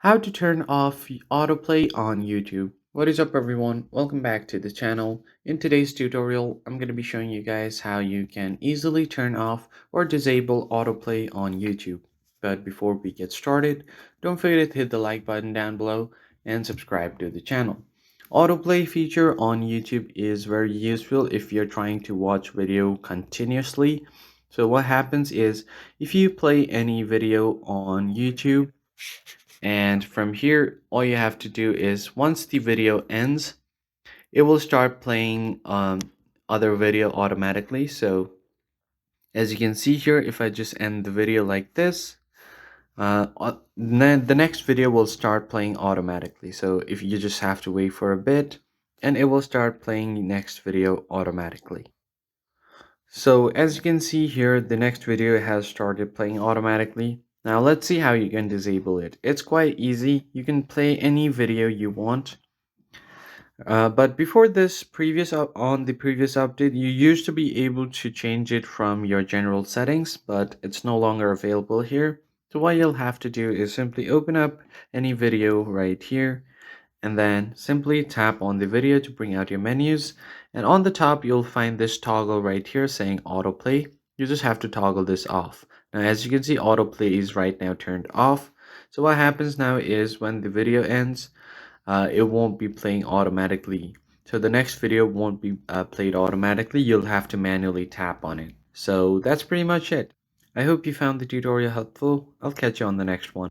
How to turn off autoplay on YouTube. What is up everyone? Welcome back to the channel. In today's tutorial, I'm going to be showing you guys how you can easily turn off or disable autoplay on YouTube. But before we get started, don't forget to hit the like button down below and subscribe to the channel. Autoplay feature on YouTube is very useful if you're trying to watch video continuously. So what happens is if you play any video on YouTube, and from here, all you have to do is once the video ends, it will start playing other video automatically. So as you can see here, if I just end the video like this, then the next video will start playing automatically. So if you just have to wait for a bit and it will start playing the next video automatically. So as you can see here, the next video has started playing automatically. Now let's see how you can disable it. It's quite easy. You can play any video you want. But before this on the previous update, you used to be able to change it from your general settings, but it's no longer available here. So what you'll have to do is simply open up any video right here and then simply tap on the video to bring out your menus, and on the top you'll find this toggle right here saying autoplay. You just have to toggle this off. Now as you can see, autoplay is right now turned off. So what happens now is when the video ends, it won't be playing automatically. So the next video won't be played automatically. You'll have to manually tap on it. So that's pretty much it. I hope you found the tutorial helpful. I'll catch you on the next one.